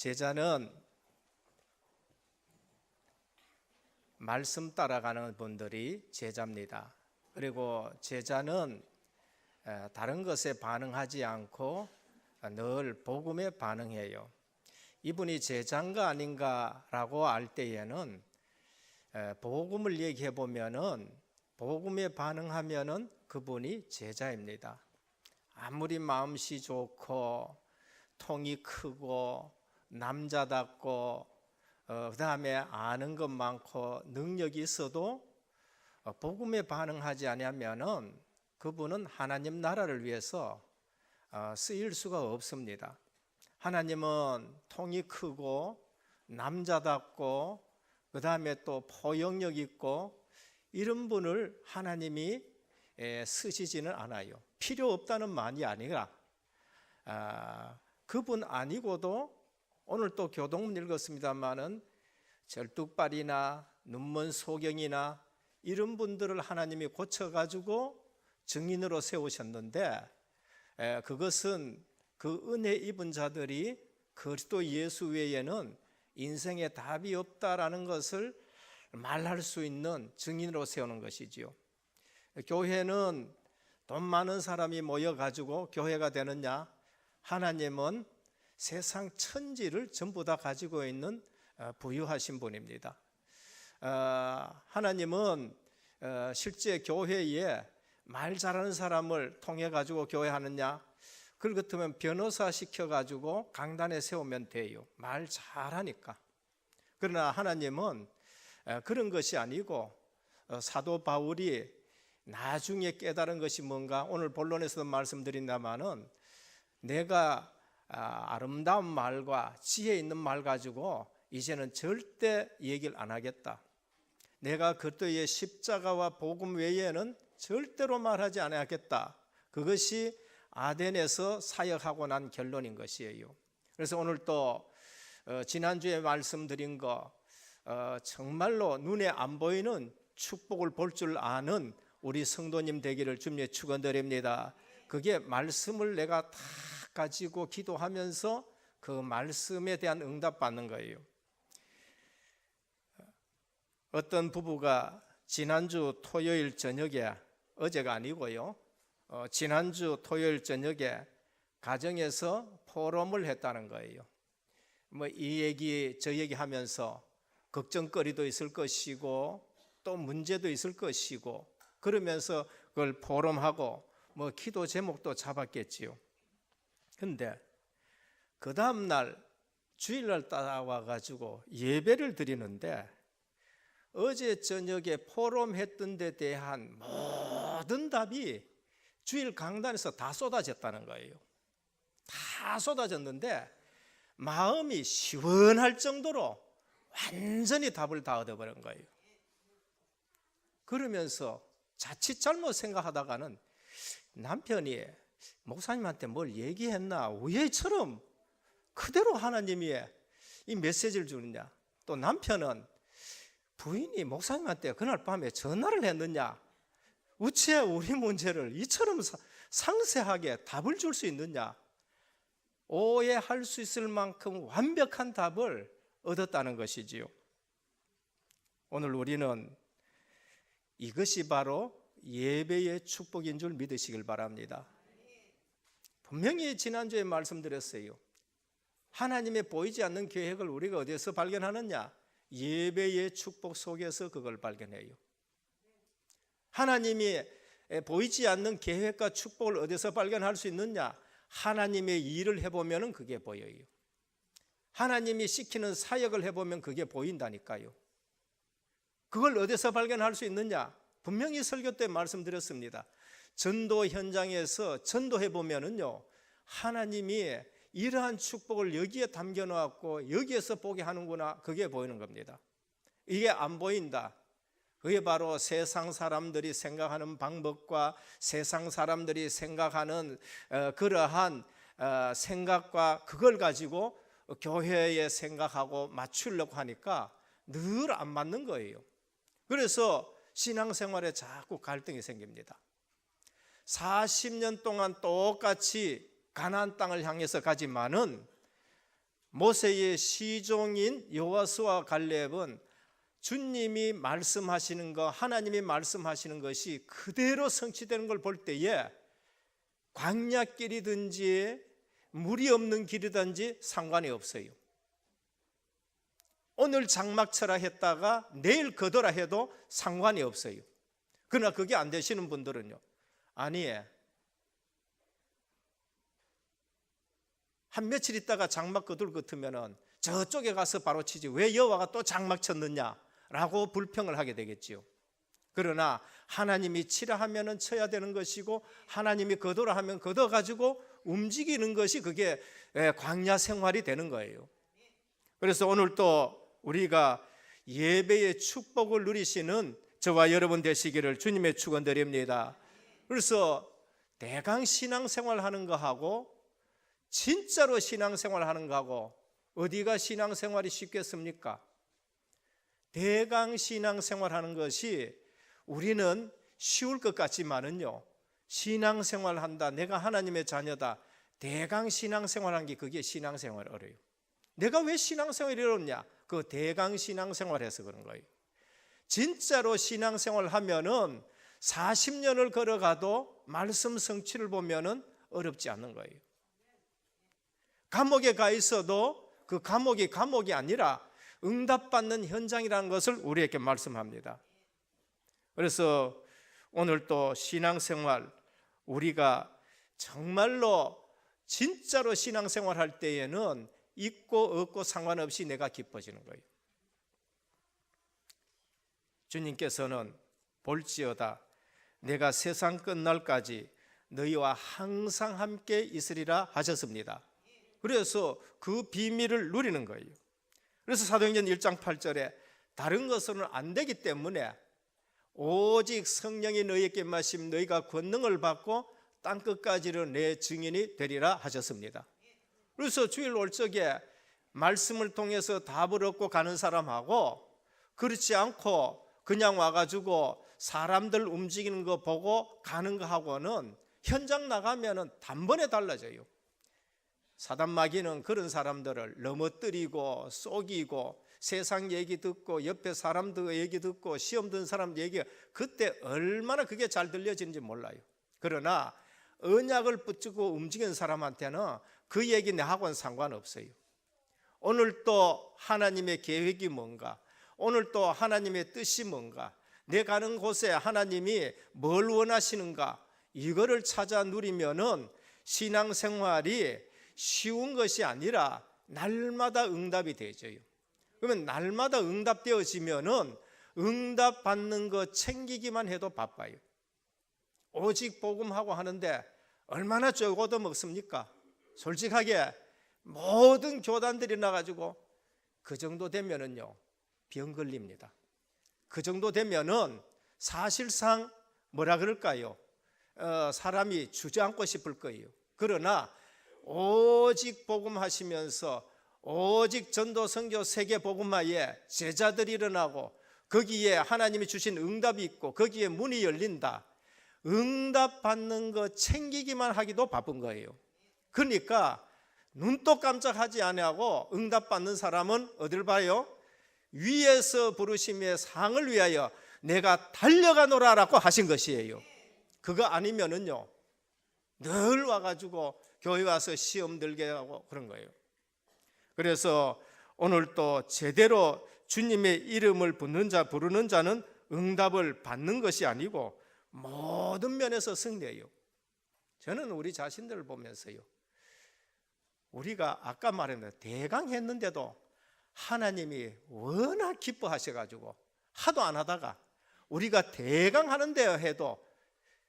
제자는 말씀 따라가는 분들이 제자입니다. 그리고 제자는 다른 것에 반응하지 않고 늘 복음에 반응해요. 이분이 제자인가 아닌가라고 알 때에는 복음을 얘기해 보면은 복음에 반응하면은 그분이 제자입니다. 아무리 마음씨 좋고 통이 크고 남자답고 그 다음에 아는 것 많고 능력이 있어도 복음에 반응하지 아니하면은 그분은 하나님 나라를 위해서 쓰일 수가 없습니다. 하나님은 통이 크고 남자답고 그 다음에 또 포용력 있고 이런 분을 하나님이 쓰시지는 않아요. 필요 없다는 말이 아니라 그분 아니고도 오늘 또 교동문 읽었습니다마는 절뚝발이나 눈먼 소경이나 이런 분들을 하나님이 고쳐가지고 증인으로 세우셨는데 그것은 그 은혜 입은 자들이 그리스도 예수 외에는 인생에 답이 없다라는 것을 말할 수 있는 증인으로 세우는 것이지요. 교회는 돈 많은 사람이 모여가지고 교회가 되느냐? 하나님은 세상 천지를 전부 다 가지고 있는 부유하신 분입니다. 하나님은 실제 교회에 말 잘하는 사람을 통해 가지고 교회 하느냐? 그럴 것 같으면 변호사 시켜가지고 강단에 세우면 돼요. 말 잘하니까. 그러나 하나님은 그런 것이 아니고 사도 바울이 나중에 깨달은 것이 뭔가 오늘 본론에서도 말씀드린다마는 내가 아름다운 말과 지혜 있는 말 가지고 이제는 절대 얘기를 안 하겠다. 내가 그리스도의 십자가와 복음 외에는 절대로 말하지 않아야겠다. 그것이 아덴에서 사역하고 난 결론인 것이에요. 그래서 오늘 또 지난주에 말씀드린 거 정말로 눈에 안 보이는 축복을 볼 줄 아는 우리 성도님 되기를 주님의 축원드립니다. 그게 말씀을 내가 다 가지고 기도하면서 그 말씀에 대한 응답 받는 거예요. 어떤 부부가 지난주 토요일 저녁에, 어제가 아니고요, 지난주 토요일 저녁에 가정에서 포럼을 했다는 거예요. 뭐 이 얘기 저 얘기 하면서 걱정거리도 있을 것이고 또 문제도 있을 것이고 그러면서 그걸 포럼하고 뭐 기도 제목도 잡았겠지요. 근데 그 다음날 주일날 따라와 가지고 예배를 드리는데 어제 저녁에 포럼했던 데 대한 모든 답이 주일 강단에서 다 쏟아졌다는 거예요. 다 쏟아졌는데 마음이 시원할 정도로 완전히 답을 다 얻어버린 거예요. 그러면서 자칫 잘못 생각하다가는 남편이 목사님한테 뭘 얘기했나 우예처럼 그대로 하나님이 이 메시지를 주느냐, 또 남편은 부인이 목사님한테 그날 밤에 전화를 했느냐, 어째 우리 문제를 이처럼 상세하게 답을 줄 수 있느냐, 오해할 수 있을 만큼 완벽한 답을 얻었다는 것이지요. 오늘 우리는 이것이 바로 예배의 축복인 줄 믿으시길 바랍니다. 분명히 지난주에 말씀드렸어요. 하나님의 보이지 않는 계획을 우리가 어디에서 발견하느냐? 예배의 축복 속에서 그걸 발견해요. 하나님이 보이지 않는 계획과 축복을 어디서 발견할 수 있느냐? 하나님의 일을 해보면 그게 보여요. 하나님이 시키는 사역을 해보면 그게 보인다니까요. 그걸 어디서 발견할 수 있느냐? 분명히 설교 때 말씀드렸습니다. 전도 현장에서 전도해보면요, 하나님이 이러한 축복을 여기에 담겨놓았고 여기에서 보게 하는구나, 그게 보이는 겁니다. 이게 안 보인다. 그게 바로 세상 사람들이 생각하는 방법과 세상 사람들이 생각하는 그러한 생각과 그걸 가지고 교회에 생각하고 맞추려고 하니까 늘 안 맞는 거예요. 그래서 신앙생활에 자꾸 갈등이 생깁니다. 40년 동안 똑같이 가나안 땅을 향해서 가지만은 모세의 시종인 여호수아와 갈렙은 주님이 말씀하시는 거, 하나님이 말씀하시는 것이 그대로 성취되는 걸 볼 때에 광야길이든지 물이 없는 길이든지 상관이 없어요. 오늘 장막쳐라 했다가 내일 거둬라 해도 상관이 없어요. 그러나 그게 안 되시는 분들은요, 아니, 한 며칠 있다가 장막 거둘 것 같으면 저쪽에 가서 바로 치지 왜 여호와가 또 장막 쳤느냐 라고 불평을 하게 되겠지요. 그러나 하나님이 치라 하면은 쳐야 되는 것이고 하나님이 거두라 하면 거둬가지고 움직이는 것이 그게 광야 생활이 되는 거예요. 그래서 오늘 또 우리가 예배의 축복을 누리시는 저와 여러분 되시기를 주님의 축원드립니다. 그래서 대강 신앙생활 하는 거하고 진짜로 신앙생활 하는 거하고 어디가 신앙생활이 쉽겠습니까? 대강 신앙생활 하는 것이 우리는 쉬울 것 같지만은요, 신앙생활 한다, 내가 하나님의 자녀다, 대강 신앙생활 한 게 그게 신앙생활 어려요. 내가 왜 신앙생활이 어렵냐? 그 대강 신앙생활해서 그런 거예요. 진짜로 신앙생활 하면은 40년을 걸어가도 말씀 성취를 보면은 어렵지 않는 거예요. 감옥에 가 있어도 그 감옥이 아니라 응답받는 현장이라는 것을 우리에게 말씀합니다. 그래서 오늘 또 신앙생활, 우리가 정말로 진짜로 신앙생활 할 때에는 있고 없고 상관없이 내가 기뻐지는 거예요. 주님께서는 볼지어다 내가 세상 끝날까지 너희와 항상 함께 있으리라 하셨습니다. 그래서 그 비밀을 누리는 거예요. 그래서 사도행전 1장 8절에 다른 것으로는 안 되기 때문에 오직 성령이 너희에게 마심 너희가 권능을 받고 땅끝까지는 내 증인이 되리라 하셨습니다. 그래서 주일 올 적에 말씀을 통해서 답을 얻고 가는 사람하고 그렇지 않고 그냥 와가지고 사람들 움직이는 거 보고 가는 거하고는 현장 나가면은 단번에 달라져요. 사단 마귀는 그런 사람들을 넘어뜨리고 속이고 세상 얘기 듣고 옆에 사람들 얘기 듣고 시험 든 사람 얘기, 그때 얼마나 그게 잘 들려지는지 몰라요. 그러나 언약을 붙들고 움직이는 사람한테는 그 얘기 내하고는 상관없어요. 오늘 또 하나님의 계획이 뭔가, 오늘 또 하나님의 뜻이 뭔가, 내 가는 곳에 하나님이 뭘 원하시는가, 이거를 찾아 누리면은 신앙생활이 쉬운 것이 아니라 날마다 응답이 되어져요. 그러면 날마다 응답되어지면은 응답 받는 거 챙기기만 해도 바빠요. 오직 복음하고 하는데 얼마나 쪼고도 먹습니까? 솔직하게 모든 교단들이 나가지고 그 정도 되면은요 병 걸립니다. 그 정도 되면은 사실상 뭐라 그럴까요? 사람이 주저앉고 싶을 거예요. 그러나 오직 복음하시면서 오직 전도 선교 세계 복음화에 제자들이 일어나고 거기에 하나님이 주신 응답이 있고 거기에 문이 열린다. 응답 받는 거 챙기기만 하기도 바쁜 거예요. 그러니까 눈도 깜짝하지 아니하고 응답 받는 사람은 어딜 봐요? 위에서 부르심의 상을 위하여 내가 달려가노라라고 하신 것이에요. 그거 아니면은요 늘 와가지고 교회 와서 시험 들게 하고 그런 거예요. 그래서 오늘 또 제대로 주님의 이름을 부르는 자는 응답을 받는 것이 아니고 모든 면에서 승리해요. 저는 우리 자신들을 보면서요, 우리가 아까 말했는데 대강 했는데도 하나님이 워낙 기뻐하셔가지고 하도 안 하다가 우리가 대강 하는데 해도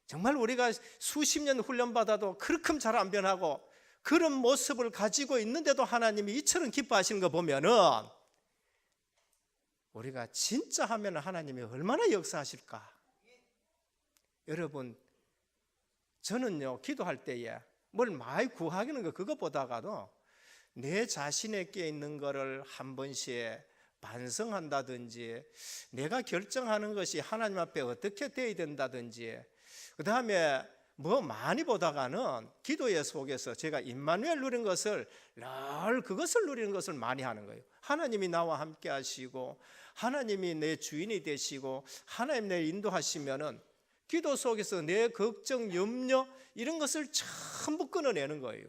정말 우리가 수십 년 훈련받아도 그렇게 잘 안 변하고 그런 모습을 가지고 있는데도 하나님이 이처럼 기뻐하시는 거 보면은 우리가 진짜 하면 하나님이 얼마나 역사하실까. 여러분, 저는요 기도할 때에 뭘 많이 구하기는 거 그거 보다가도 내 자신에게 있는 거를 한 번씩 반성한다든지 내가 결정하는 것이 하나님 앞에 어떻게 되어야 된다든지, 그 다음에 뭐 많이 보다가는 기도의 속에서 제가 임마누엘 누린 것을 늘 그것을 누리는 것을 많이 하는 거예요. 하나님이 나와 함께 하시고 하나님이 내 주인이 되시고 하나님 내 인도하시면은 기도 속에서 내 걱정, 염려 이런 것을 전부 끊어내는 거예요.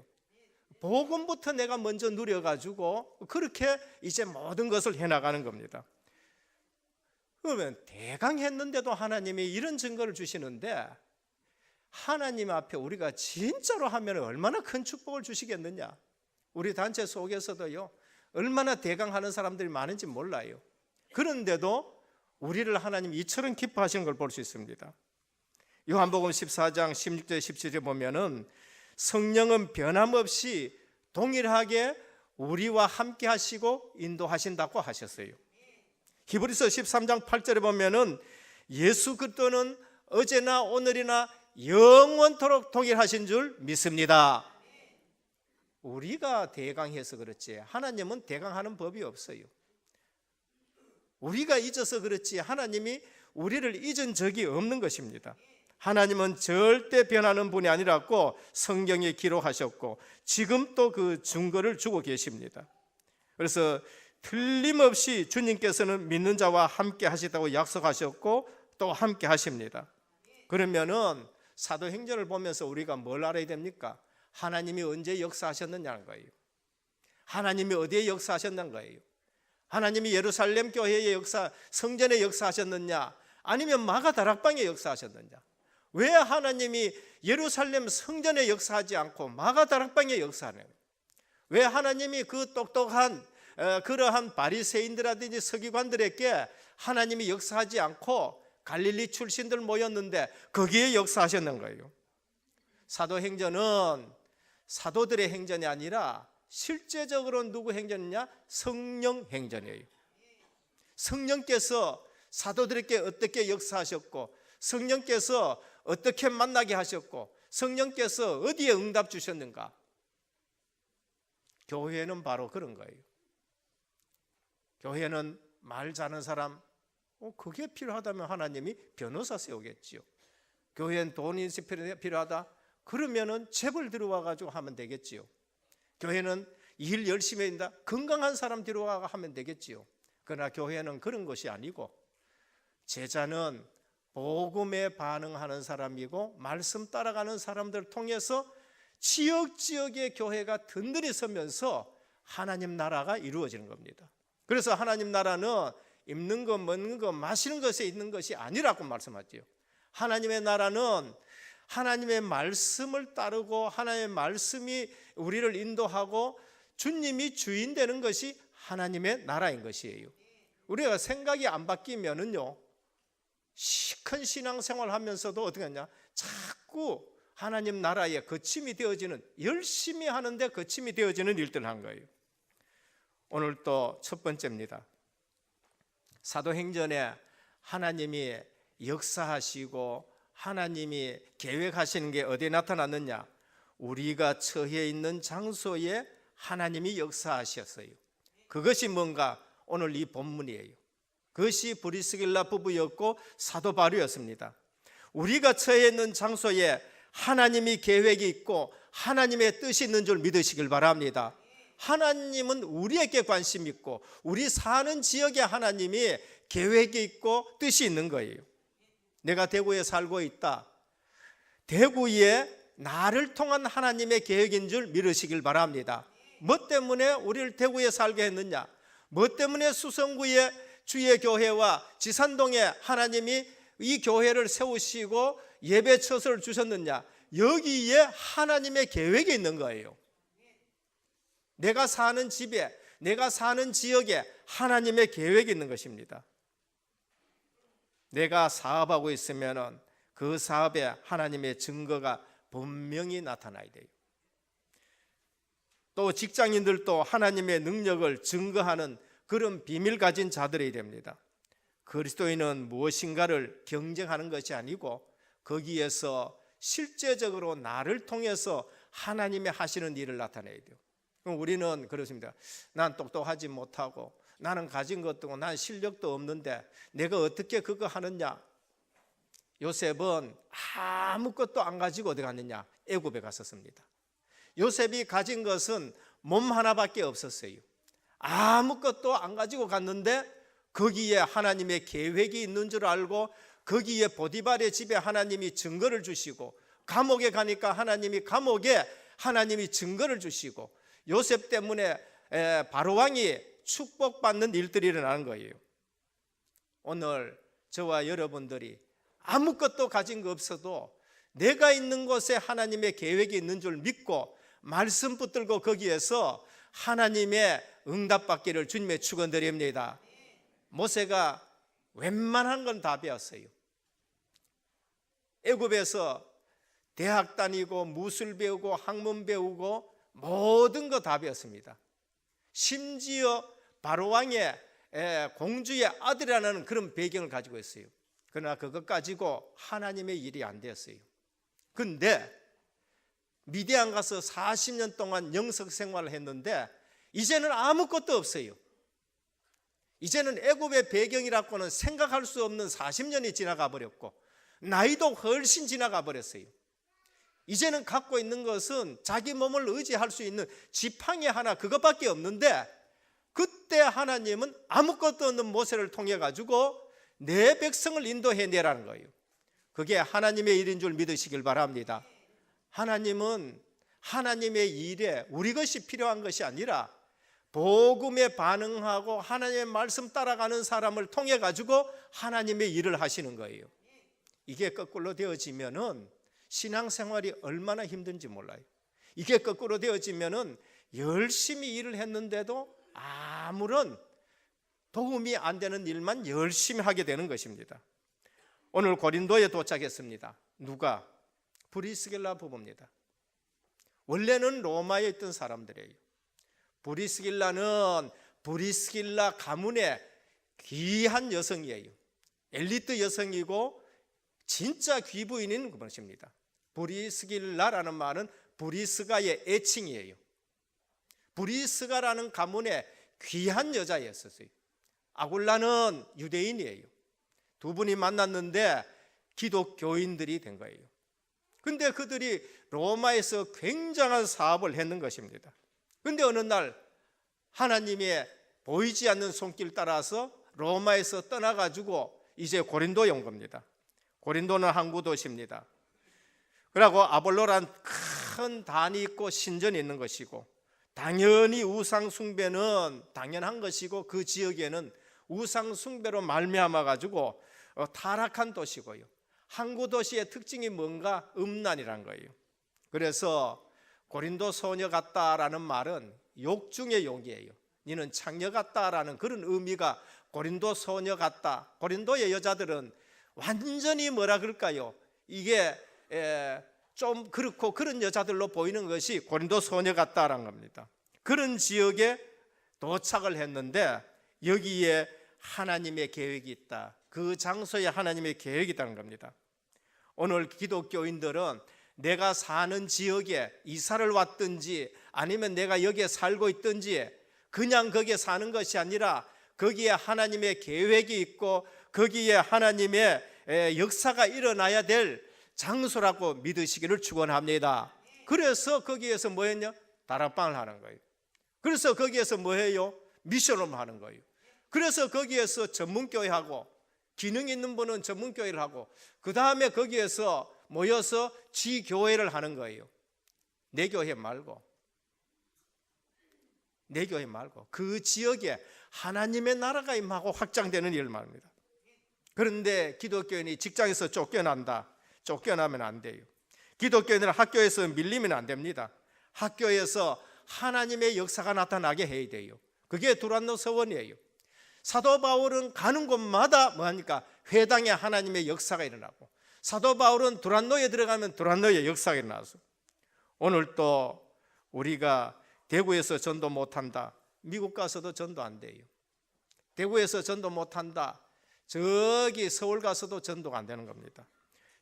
복음부터 내가 먼저 누려가지고 그렇게 이제 모든 것을 해나가는 겁니다. 그러면 대강 했는데도 하나님이 이런 증거를 주시는데 하나님 앞에 우리가 진짜로 하면 얼마나 큰 축복을 주시겠느냐. 우리 단체 속에서도요 얼마나 대강하는 사람들이 많은지 몰라요. 그런데도 우리를 하나님 이처럼 기뻐하시는 걸 볼 수 있습니다. 요한복음 14장 16절 17절에 보면은 성령은 변함없이 동일하게 우리와 함께 하시고 인도하신다고 하셨어요. 히브리서 13장 8절에 보면은 예수 그리스도는 어제나 오늘이나 영원토록 동일하신 줄 믿습니다. 우리가 대강해서 그렇지 하나님은 대강하는 법이 없어요. 우리가 잊어서 그렇지 하나님이 우리를 잊은 적이 없는 것입니다. 하나님은 절대 변하는 분이 아니라고 성경에 기록하셨고 지금 또 그 증거를 주고 계십니다. 그래서 틀림없이 주님께서는 믿는 자와 함께 하시다고 약속하셨고 또 함께 하십니다. 그러면은 사도행전을 보면서 우리가 뭘 알아야 됩니까? 하나님이 언제 역사하셨느냐는 거예요. 하나님이 어디에 역사하셨는 거예요? 하나님이 예루살렘 교회의 역사, 성전에 역사하셨느냐 아니면 마가다락방에 역사하셨느냐. 왜 하나님이 예루살렘 성전에 역사하지 않고 마가다락방에 역사하느냐. 왜 하나님이 그 똑똑한 그러한 바리새인들이라든지 서기관들에게 하나님이 역사하지 않고 갈릴리 출신들 모였는데 거기에 역사하셨는 거예요. 사도행전은 사도들의 행전이 아니라 실제적으로 누구 행전이냐? 성령 행전이에요. 성령께서 사도들에게 어떻게 역사하셨고 성령께서 어떻게 만나게 하셨고 성령께서 어디에 응답 주셨는가? 교회는 바로 그런 거예요. 교회는 말 잘하는 사람, 그게 필요하다면 하나님이 변호사 세우겠지요. 교회는 돈이 필요하다? 그러면은 재벌 들어와 가지고 하면 되겠지요. 교회는 일 열심히 한다? 건강한 사람 들어와 하면 되겠지요. 그러나 교회는 그런 것이 아니고 제자는 복음에 반응하는 사람이고 말씀 따라가는 사람들을 통해서 지역지역의 교회가 든든히 서면서 하나님 나라가 이루어지는 겁니다. 그래서 하나님 나라는 입는 것, 먹는 것, 마시는 것에 있는 것이 아니라고 말씀하죠. 하나님의 나라는 하나님의 말씀을 따르고 하나님의 말씀이 우리를 인도하고 주님이 주인 되는 것이 하나님의 나라인 것이에요. 우리가 생각이 안 바뀌면은요 큰 신앙생활 하면서도 어떻게 하냐 자꾸 하나님 나라의 거침이 되어지는 열심히 하는데 거침이 되어지는 일들을 한 거예요. 오늘 또 첫 번째입니다. 사도행전에 하나님이 역사하시고 하나님이 계획하시는 게 어디에 나타났느냐? 우리가 처해 있는 장소에 하나님이 역사하셨어요. 그것이 뭔가? 오늘 이 본문이에요. 그것이 브리스길라 부부였고 사도 바울이었습니다. 우리가 처해 있는 장소에 하나님이 계획이 있고 하나님의 뜻이 있는 줄 믿으시길 바랍니다. 하나님은 우리에게 관심 있고 우리 사는 지역에 하나님이 계획이 있고 뜻이 있는 거예요. 내가 대구에 살고 있다. 대구에 나를 통한 하나님의 계획인 줄 믿으시길 바랍니다. 뭐 때문에 우리를 대구에 살게 했느냐? 뭐 때문에 수성구에 주의 교회와 지산동에 하나님이 이 교회를 세우시고 예배 처소를 주셨느냐? 여기에 하나님의 계획이 있는 거예요. 내가 사는 집에, 내가 사는 지역에 하나님의 계획이 있는 것입니다. 내가 사업하고 있으면 그 사업에 하나님의 증거가 분명히 나타나야 돼요. 또 직장인들도 하나님의 능력을 증거하는 그런 비밀 가진 자들이 됩니다. 그리스도인은 무엇인가를 경쟁하는 것이 아니고 거기에서 실제적으로 나를 통해서 하나님의 하시는 일을 나타내야 돼요. 그럼 우리는 그렇습니다. 난 똑똑하지 못하고 나는 가진 것도 없고 난 실력도 없는데 내가 어떻게 그거 하느냐? 요셉은 아무것도 안 가지고 어디 갔느냐? 애굽에 갔었습니다. 요셉이 가진 것은 몸 하나밖에 없었어요. 아무것도 안 가지고 갔는데 거기에 하나님의 계획이 있는 줄 알고 거기에 보디발의 집에 하나님이 증거를 주시고 감옥에 가니까 하나님이 증거를 주시고 요셉 때문에 바로왕이 축복받는 일들이 일어나는 거예요. 오늘 저와 여러분들이 아무것도 가진 거 없어도 내가 있는 곳에 하나님의 계획이 있는 줄 믿고 말씀 붙들고 거기에서 하나님의 응답받기를 주님의 축원드립니다. 모세가 웬만한 건 다 배웠어요. 애굽에서 대학 다니고 무술 배우고 학문 배우고 모든 거 다 배웠습니다. 심지어 바로왕의 공주의 아들이라는 그런 배경을 가지고 있어요. 그러나 그것 가지고 하나님의 일이 안 되었어요. 그런데 미디안 가서 40년 동안 영성 생활을 했는데 이제는 아무것도 없어요. 이제는 애굽의 배경이라고는 생각할 수 없는 40년이 지나가 버렸고 나이도 훨씬 지나가 버렸어요. 이제는 갖고 있는 것은 자기 몸을 의지할 수 있는 지팡이 하나 그것밖에 없는데 그때 하나님은 아무것도 없는 모세를 통해 가지고 내 백성을 인도해내라는 거예요. 그게 하나님의 일인 줄 믿으시길 바랍니다. 하나님은 하나님의 일에 우리 것이 필요한 것이 아니라 복음에 반응하고 하나님의 말씀 따라가는 사람을 통해 가지고 하나님의 일을 하시는 거예요. 이게 거꾸로 되어지면은 신앙생활이 얼마나 힘든지 몰라요. 이게 거꾸로 되어지면은 열심히 일을 했는데도 아무런 도움이 안 되는 일만 열심히 하게 되는 것입니다. 오늘 고린도에 도착했습니다. 누가? 브리스길라 부부입니다. 원래는 로마에 있던 사람들이에요. 브리스길라는 브리스길라 가문의 귀한 여성이에요. 엘리트 여성이고 진짜 귀부인인 것입니다. 브리스길라라는 말은 브리스가의 애칭이에요. 브리스가라는 가문의 귀한 여자였었어요. 아굴라는 유대인이에요. 두 분이 만났는데 기독교인들이 된 거예요. 근데 그들이 로마에서 굉장한 사업을 했는 것입니다. 근데 어느 날 하나님의 보이지 않는 손길 따라서 로마에서 떠나가지고 이제 고린도에 온 겁니다. 고린도는 항구 도시입니다. 그리고 아볼로란 큰 단이 있고 신전이 있는 것이고 당연히 우상 숭배는 당연한 것이고 그 지역에는 우상 숭배로 말미암아 가지고 타락한 도시고요. 항구 도시의 특징이 뭔가 음란이란 거예요. 그래서 고린도 소녀 같다라는 말은 욕 중의 욕이에요. 너는 창녀 같다라는 그런 의미가 고린도 소녀 같다. 고린도의 여자들은 완전히 뭐라 그럴까요? 이게 좀 그렇고 그런 여자들로 보이는 것이 고린도 소녀 같다라는 겁니다. 그런 지역에 도착을 했는데 여기에 하나님의 계획이 있다. 그 장소에 하나님의 계획이 있다는 겁니다. 오늘 기독교인들은 내가 사는 지역에 이사를 왔든지 아니면 내가 여기에 살고 있든지 그냥 거기에 사는 것이 아니라 거기에 하나님의 계획이 있고 거기에 하나님의 역사가 일어나야 될 장소라고 믿으시기를 축원합니다. 그래서 거기에서 뭐 했냐? 다락방을 하는 거예요. 그래서 거기에서 뭐 해요? 미션을 하는 거예요. 그래서 거기에서 전문교회하고 기능 있는 분은 전문교회를 하고 그 다음에 거기에서 모여서 지교회를 하는 거예요. 내 교회 말고 그 지역에 하나님의 나라가 임하고 확장되는 일을 말합니다. 그런데 기독교인이 직장에서 쫓겨난다. 쫓겨나면 안 돼요. 기독교인은 학교에서 밀리면 안 됩니다. 학교에서 하나님의 역사가 나타나게 해야 돼요. 그게 두란노 서원이에요. 사도 바울은 가는 곳마다 뭐하니까 회당에 하나님의 역사가 일어나고 사도 바울은 두란노에 들어가면 두란노의 역사가 일어나서 오늘 또 우리가 대구에서 전도 못한다. 미국 가서도 전도 안 돼요. 대구에서 전도 못한다. 저기 서울 가서도 전도가 안 되는 겁니다.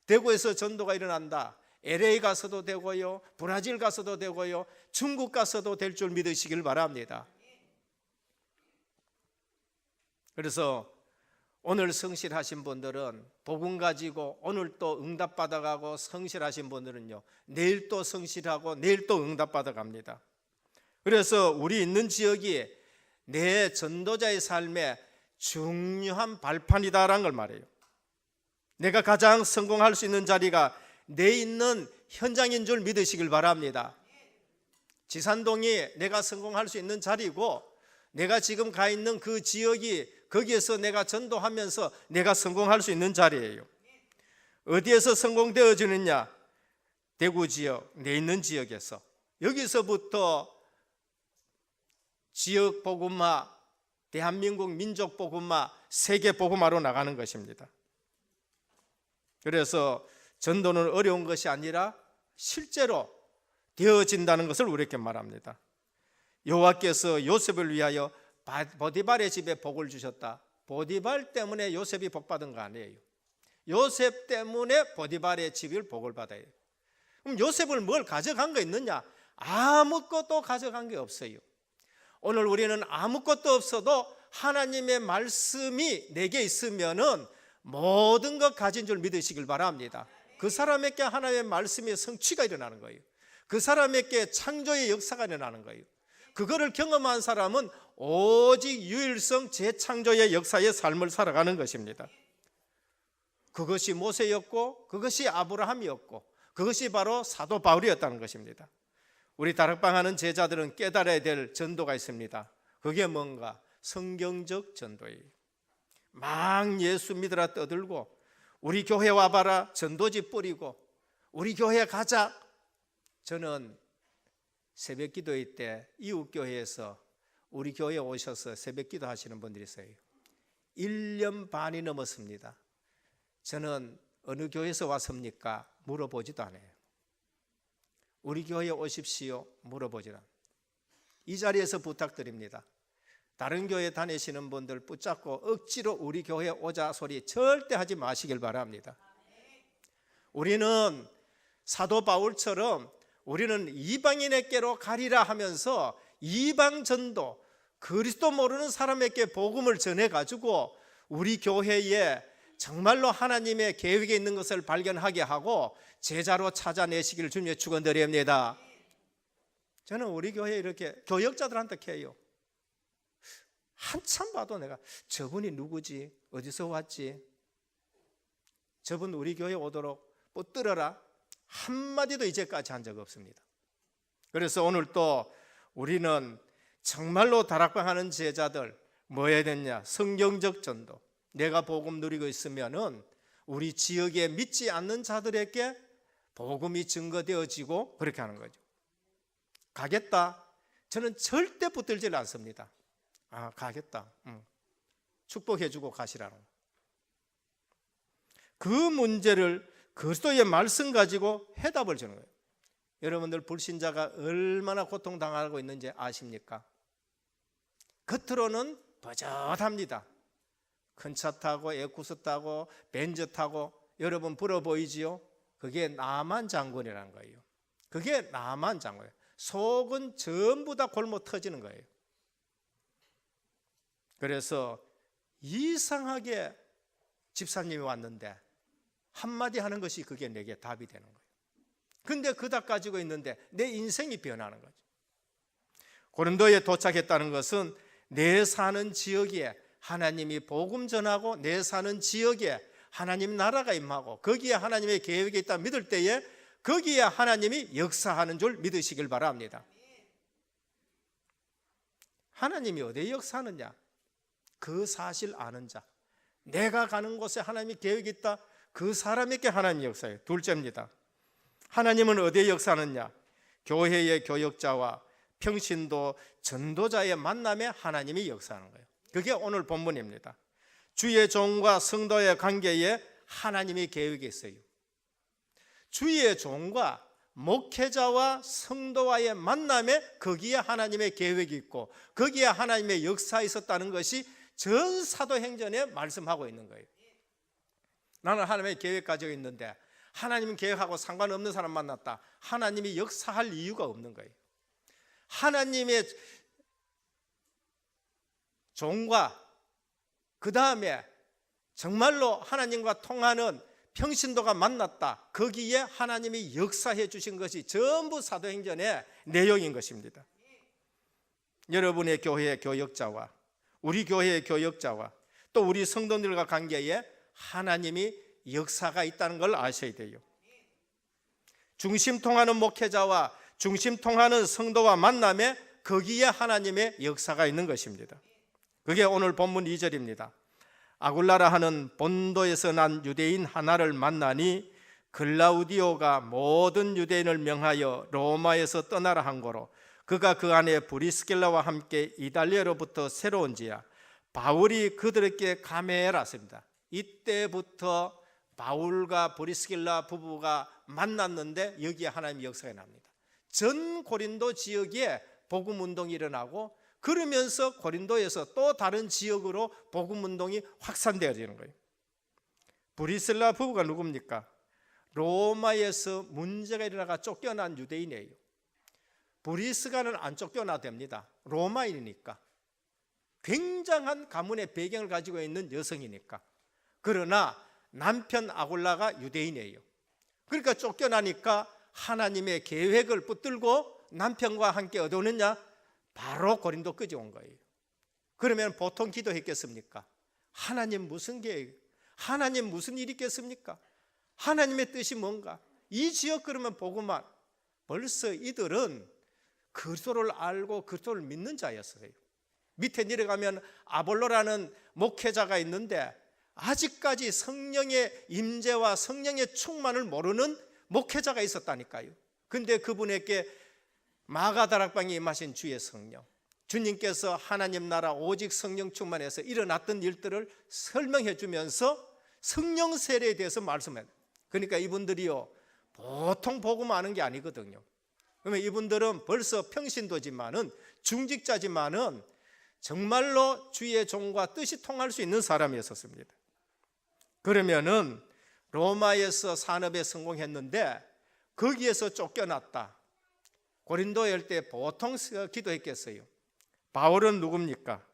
대구에서 전도가 일어난다. LA 가서도 되고요. 브라질 가서도 되고요. 중국 가서도 될 줄 믿으시길 바랍니다. 그래서 오늘 성실하신 분들은 복음 가지고 오늘 또 응답 받아가고, 성실하신 분들은요 내일 또 성실하고 내일 또 응답 받아갑니다. 그래서 우리 있는 지역이 내 전도자의 삶에 중요한 발판이다라는 걸 말해요. 내가 가장 성공할 수 있는 자리가 내 있는 현장인 줄 믿으시길 바랍니다. 지산동이 내가 성공할 수 있는 자리고, 내가 지금 가 있는 그 지역이 거기에서 내가 전도하면서 내가 성공할 수 있는 자리예요. 어디에서 성공되어지느냐? 대구 지역, 내 있는 지역에서. 여기서부터 지역 복음화, 대한민국 민족 복음화, 세계 복음화로 나가는 것입니다. 그래서 전도는 어려운 것이 아니라 실제로 되어진다는 것을 우리에게 말합니다. 여호와께서 요셉을 위하여 보디발의 집에 복을 주셨다. 보디발 때문에 요셉이 복 받은 거 아니에요. 요셉 때문에 보디발의 집을 복을 받아요. 그럼 요셉을 뭘 가져간 거 있느냐? 아무것도 가져간 게 없어요. 오늘 우리는 아무것도 없어도 하나님의 말씀이 내게 있으면은 모든 것 가진 줄 믿으시길 바랍니다. 그 사람에게 하나님의 말씀의 성취가 일어나는 거예요. 그 사람에게 창조의 역사가 일어나는 거예요. 그거를 경험한 사람은 오직 유일성 재창조의 역사의 삶을 살아가는 것입니다. 그것이 모세였고, 그것이 아브라함이었고, 그것이 바로 사도 바울이었다는 것입니다. 우리 다락방 하는 제자들은 깨달아야 될 전도가 있습니다. 그게 뭔가? 성경적 전도예요. 막 예수 믿으라 떠들고, 우리 교회 와봐라 전도지 뿌리고, 우리 교회 가자. 저는 새벽 기도회 때 이웃교회에서 우리 교회에 오셔서 새벽 기도 하시는 분들이 있어요. 1년 반이 넘었습니다. 저는 어느 교회에서 왔습니까? 물어보지도 않아요. 우리 교회에 오십시오. 물어보지도 않아요. 이 자리에서 부탁드립니다. 다른 교회 다니시는 분들 붙잡고 억지로 우리 교회에 오자 소리 절대 하지 마시길 바랍니다. 우리는 사도 바울처럼 우리는 이방인에게로 가리라 하면서 이방 전도, 그리스도 모르는 사람에게 복음을 전해가지고 우리 교회에 정말로 하나님의 계획에 있는 것을 발견하게 하고 제자로 찾아내시기를 주님의 축원드립니다. 저는 우리 교회에 이렇게 교역자들한테 해요. 한참 봐도 내가 저분이 누구지? 어디서 왔지? 저분 우리 교회에 오도록 붙들어라. 한마디도 이제까지 한 적 없습니다. 그래서 오늘 또 우리는 정말로 다락방 하는 제자들 뭐 해야 되냐? 성경적 전도. 내가 복음 누리고 있으면은 우리 지역에 믿지 않는 자들에게 복음이 증거되어지고 그렇게 하는 거죠. 가겠다. 저는 절대 붙들질 않습니다. 아, 가겠다. 축복해주고 가시라는 거. 그 문제를 그리스도의 말씀 가지고 해답을 주는 거예요. 여러분들 불신자가 얼마나 고통당하고 있는지 아십니까? 겉으로는 버젓합니다. 큰 차 타고 에쿠스 타고 벤츠 타고 여러분 부러 보이지요? 그게 나만 장군이라는 거예요. 그게 나만 장군이에요. 속은 전부 다 골모 터지는 거예요. 그래서 이상하게 집사님이 왔는데 한마디 하는 것이 그게 내게 답이 되는 거예요. 근데 그 답 가지고 있는데 내 인생이 변하는 거죠. 고린도에 도착했다는 것은 내 사는 지역에 하나님이 복음 전하고 내 사는 지역에 하나님 나라가 임하고 거기에 하나님의 계획이 있다 믿을 때에 거기에 하나님이 역사하는 줄 믿으시길 바랍니다. 하나님이 어디에 역사하느냐? 그 사실 아는 자, 내가 가는 곳에 하나님이 계획이 있다, 그 사람에게 하나님이 역사해요. 둘째입니다. 하나님은 어디에 역사하느냐? 교회의 교역자와 평신도 전도자의 만남에 하나님이 역사하는 거예요. 그게 오늘 본문입니다. 주의 종과 성도의 관계에 하나님의 계획이 있어요. 주의 종과 목회자와 성도와의 만남에 거기에 하나님의 계획이 있고 거기에 하나님의 역사가 있었다는 것이 전 사도행전에 말씀하고 있는 거예요. 나는 하나님의 계획 가지고 있는데 하나님 계획하고 상관없는 사람 만났다. 하나님이 역사할 이유가 없는 거예요. 하나님의 종과 그 다음에 정말로 하나님과 통하는 평신도가 만났다. 거기에 하나님이 역사해 주신 것이 전부 사도행전의 내용인 것입니다. 여러분의 교회의 교역자와 우리 교회의 교역자와 또 우리 성도들과 관계에 하나님이 역사가 있다는 걸 아셔야 돼요. 중심 통하는 목회자와 중심 통하는 성도와 만남에 거기에 하나님의 역사가 있는 것입니다. 그게 오늘 본문 2절입니다. 아굴라라 하는 본도에서 난 유대인 하나를 만나니 글라우디오가 모든 유대인을 명하여 로마에서 떠나라 한 거로 그가 그 안에 브리스길라와 함께 이달리아로부터 새로 온 지야. 바울이 그들에게 감회했습니다. 이때부터 바울과 브리스길라 부부가 만났는데 여기에 하나님의 역사가 납니다. 전 고린도 지역에 복음 운동이 일어나고 그러면서 고린도에서 또 다른 지역으로 복음 운동이 확산되어지는 거예요. 브리스길라 부부가 누굽니까? 로마에서 문제가 일어나가 쫓겨난 유대인이에요. 브리스가는 안 쫓겨나도 됩니다. 로마인이니까. 굉장한 가문의 배경을 가지고 있는 여성이니까. 그러나 남편 아굴라가 유대인이에요. 그러니까 쫓겨나니까 하나님의 계획을 붙들고 남편과 함께 어디 오느냐? 바로 고린도까지 온 거예요. 그러면 보통 기도했겠습니까? 하나님 무슨 계획? 하나님 무슨 일이 있겠습니까? 하나님의 뜻이 뭔가? 이 지역 그러면 보고만 벌써 이들은 그리스도를 알고 그리스도를 믿는 자였어요. 밑에 내려가면 아볼로라는 목회자가 있는데 아직까지 성령의 임재와 성령의 충만을 모르는 목회자가 있었다니까요. 근데 그분에게 마가다락방에 임하신 주의 성령, 주님께서 하나님 나라 오직 성령 충만해서 일어났던 일들을 설명해 주면서 성령 세례에 대해서 말씀해요. 그러니까 이분들이요 보통 복음 아는 게 아니거든요. 그러면 이분들은 벌써 평신도지만은 중직자지만은 정말로 주의 종과 뜻이 통할 수 있는 사람이었습니다. 그러면은 로마에서 산업에 성공했는데 거기에서 쫓겨났다. 고린도에 올 때 보통 기도했겠어요. 바울은 누굽니까?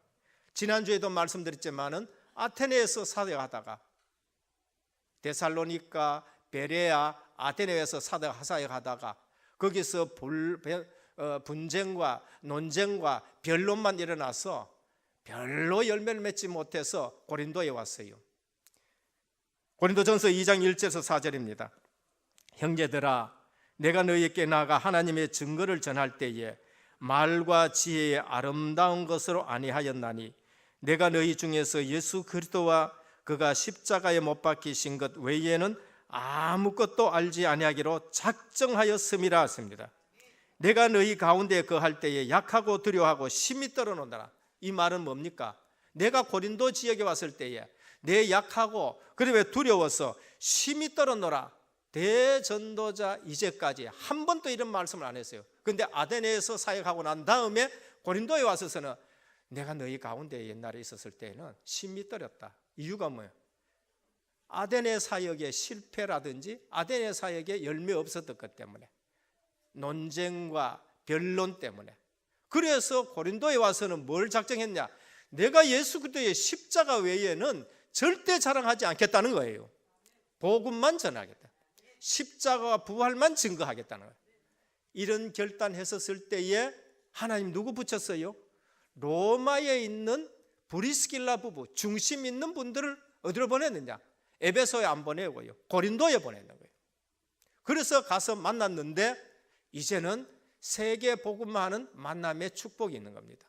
지난주에도 말씀드렸지만은 아테네에서 사역하다가 데살로니가, 베레아, 아테네에서 사역하다가 거기서 분쟁과 논쟁과 변론만 일어나서 별로 열매를 맺지 못해서 고린도에 왔어요. 고린도전서 2장 1절에서 4절입니다. 형제들아, 내가 너희에게 나아가 하나님의 증거를 전할 때에 말과 지혜의 아름다운 것으로 아니하였나니 내가 너희 중에서 예수 그리스도와 그가 십자가에 못 박히신 것 외에는 아무것도 알지 아니하기로 작정하였음이라 했습니다. 내가 너희 가운데 거할 때에 약하고 두려워하고 심히 떨어놓는다. 이 말은 뭡니까? 내가 고린도 지역에 왔을 때에 내 약하고 그다음에 두려워서 심히 떨어놓으라. 대전도자 이제까지 한 번도 이런 말씀을 안 했어요. 그런데 아테네에서 사역하고 난 다음에 고린도에 와서는 내가 너희 가운데 옛날에 있었을 때는 심히 떨었다. 이유가 뭐예요? 아테네 사역의 실패라든지 아테네 사역에 열매 없었던 것 때문에, 논쟁과 변론 때문에. 그래서 고린도에 와서는 뭘 작정했냐? 내가 예수 그리스도의 십자가 외에는 절대 자랑하지 않겠다는 거예요. 복음만 전하겠다. 십자가와 부활만 증거하겠다는 거예요. 이런 결단했었을 때에 하나님 누구 붙였어요? 로마에 있는 브리스길라 부부, 중심 있는 분들을 어디로 보냈느냐? 에베소에 안 보내고요, 고린도에 보내는 거예요. 그래서 가서 만났는데 이제는 세계 복음화하는 만남의 축복이 있는 겁니다.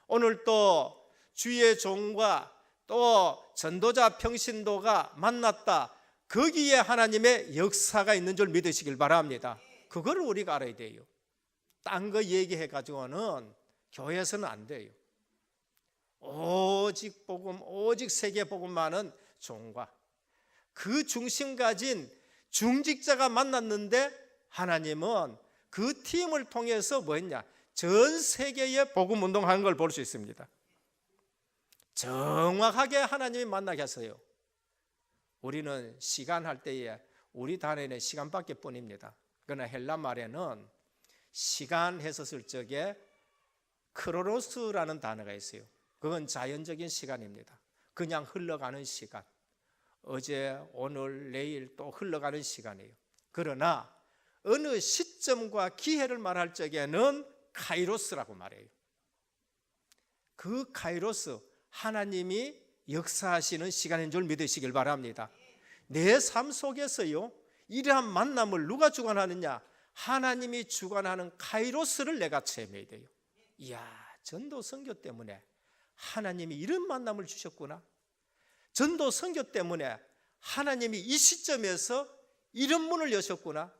오늘 또 주의 종과 또 전도자 평신도가 만났다. 거기에 하나님의 역사가 있는 줄 믿으시길 바랍니다. 그걸 우리가 알아야 돼요. 딴 거 얘기해가지고는 교회에서는 안 돼요. 오직 복음, 오직 세계 복음만은 종과 그 중심 가진 중직자가 만났는데 하나님은 그 팀을 통해서 뭐 했냐? 전 세계에 복음 운동하는 걸 볼 수 있습니다. 정확하게 하나님이 만나게 하세요. 우리는 시간 할 때에 우리 단에는 시간밖에 뿐입니다. 그러나 헬라 말에는 시간 했었을 적에 크로노스라는 단어가 있어요. 그건 자연적인 시간입니다. 그냥 흘러가는 시간. 어제, 오늘, 내일 또 흘러가는 시간이에요. 그러나 어느 시점과 기회를 말할 적에는 카이로스라고 말해요. 그 카이로스, 하나님이 역사하시는 시간인 줄 믿으시길 바랍니다. 내 삶 속에서요, 이러한 만남을 누가 주관하느냐? 하나님이 주관하는 카이로스를 내가 체험해야 돼요. 이야, 전도 선교 때문에 하나님이 이런 만남을 주셨구나. 전도 선교 때문에 하나님이 이 시점에서 이런 문을 여셨구나.